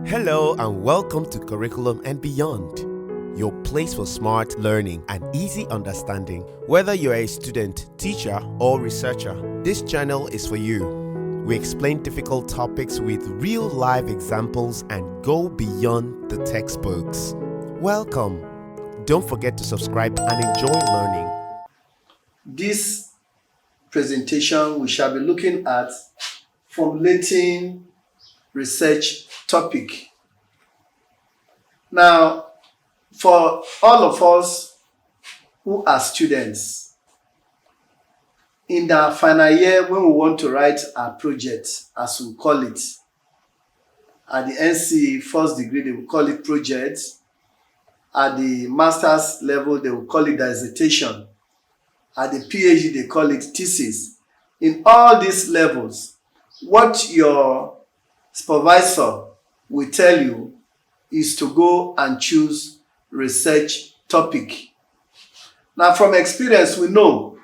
Hello and welcome to Curriculum and Beyond, your place for smart learning and easy understanding. Whether you're a student, teacher, or researcher, this channel is for you. We explain difficult topics with real life examples and go beyond the textbooks. Welcome. Don't forget to subscribe and enjoy learning. This presentation, we shall be looking at formulating research topic. Now, for all of us who are students, in the final year when we want to write our project, as we call it, at the NC first degree, they will call it project. At the master's level, they will call it dissertation. At the PhD, they call it thesis. In all these levels, what your supervisor will tell you is to go and choose research topic. Now, from experience, we know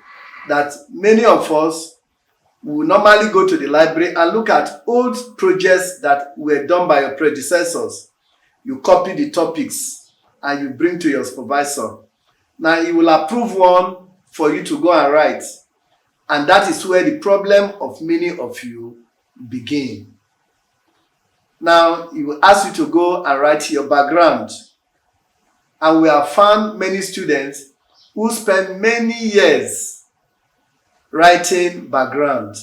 that many of us will normally go to the library and look at old projects that were done by your predecessors. You copy the topics and you bring to your supervisor. Now, he will approve one for you to go and write. And that is where the problem of many of you begin. Now, he will ask you to go and write your background. And we have found many students who spend many years writing background.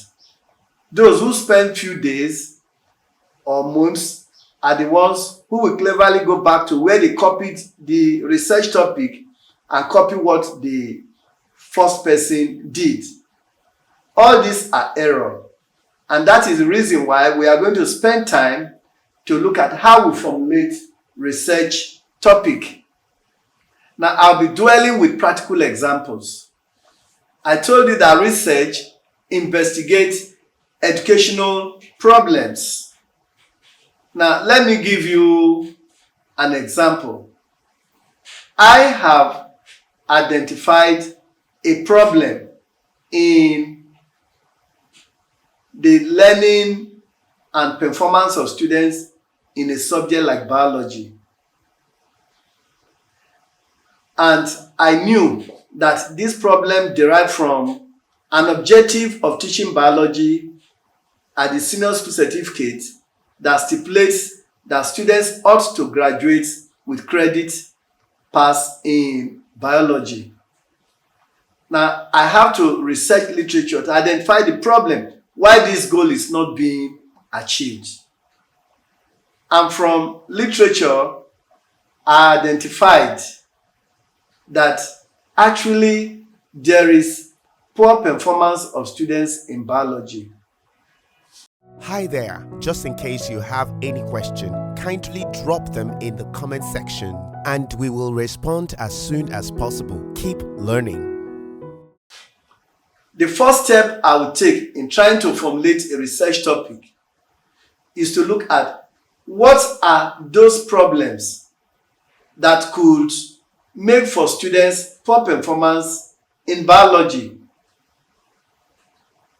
Those who spend few days or months are the ones who will cleverly go back to where they copied the research topic and copy what the first person did. All these are error. And that is the reason why we are going to spend time to look at how we formulate research topic. Now, I'll be dwelling with practical examples. I told you that research investigates educational problems. Now, let me give you an example. I have identified a problem in the learning and performance of students in a subject like biology. And I knew that this problem derived from an objective of teaching biology at the senior school certificate that stipulates that students ought to graduate with credit pass in biology. Now, I have to research literature to identify the problem, why this goal is not being achieved. And from literature, I identified that actually there is poor performance of students in biology. Hi there. Just in case you have any question, kindly drop them in the comment section and we will respond as soon as possible. Keep learning. The first step I will take in trying to formulate a research topic is to look at what are those problems that could make for students poor performance in biology.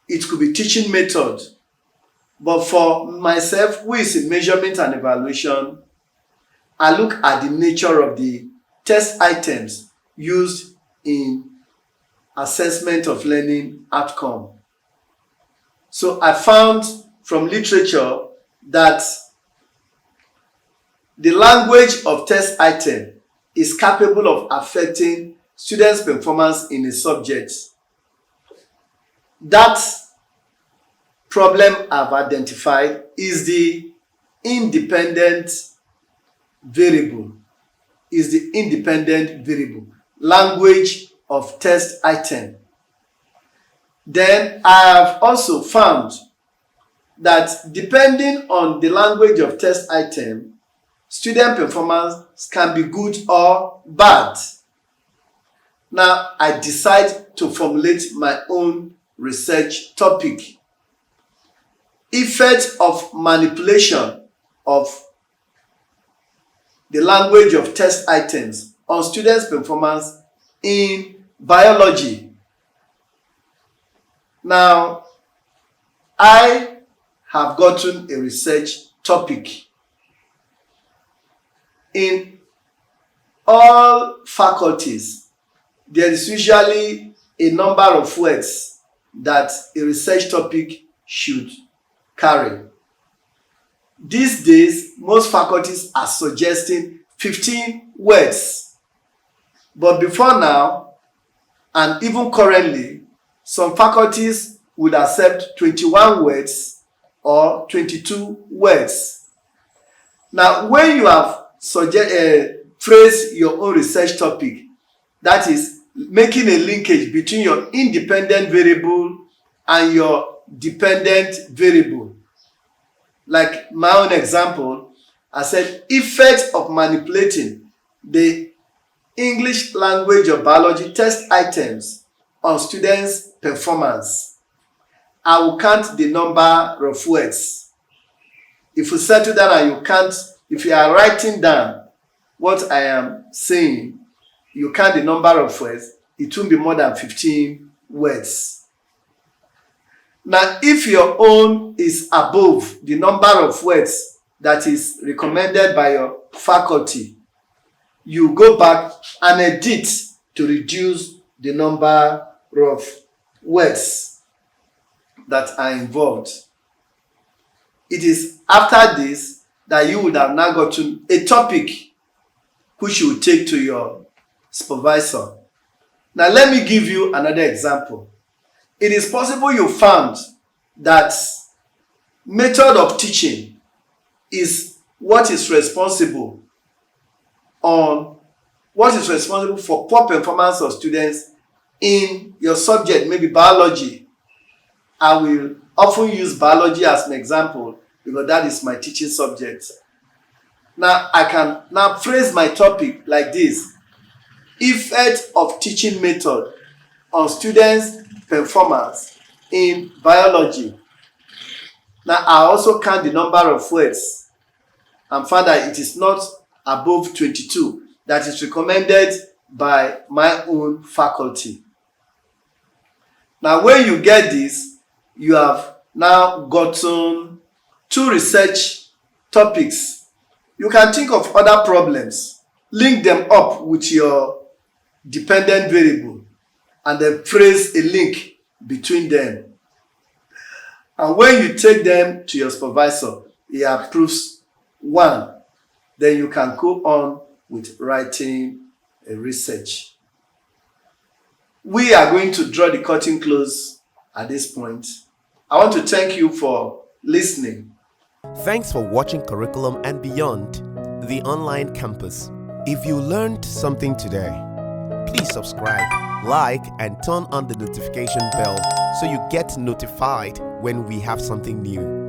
It could be teaching method, but for myself, who is in measurement and evaluation, I look at the nature of the test items used in assessment of learning outcome. So I found from literature that the language of test item is capable of affecting students' performance in a subject. That problem I've identified is the independent variable. Language of test item. Then I have also found that depending on the language of test item, student performance can be good or bad. Now, I decide to formulate my own research topic. Effect of manipulation of the language of test items on students' performance in biology. Now, I have gotten a research topic In all faculties, there is usually a number of words that a research topic should carry. These days, most faculties are suggesting 15 words. But before now, and even currently, some faculties would accept 21 words or 22 words. Now, when you have phrased your own research topic, that is making a linkage between your independent variable and your dependent variable. Like my own example, I said effect of manipulating the English language or biology test items on students' performance. I will count the number of words. If you settle down and you count, if you are writing down what I am saying, you count the number of words, it won't be more than 15 words. Now, if your own is above the number of words that is recommended by your faculty, you go back and edit to reduce the number of words that are involved. It is after this that you would have now gotten a topic which you will take to your supervisor. Now, let me give you another example. It is possible you found that method of teaching is what is responsible for poor performance of students in your subject, maybe biology. I will often use biology as an example because that is my teaching subject. Now, I can now phrase my topic like this: effect of teaching method on students' performance in biology. Now, I also count the number of words and found that it is not above 22 that is recommended by my own faculty. Now, when you get this, you have now gotten 2 research topics. You can think of other problems, link them up with your dependent variable, and then phrase a link between them. And when you take them to your supervisor, he approves one. Then you can go on with writing a research. We are going to draw the curtain close at this point. I want to thank you for listening. Thanks for watching Curriculum and Beyond, the online campus. If you learned something today, please subscribe, like, and turn on the notification bell so you get notified when we have something new.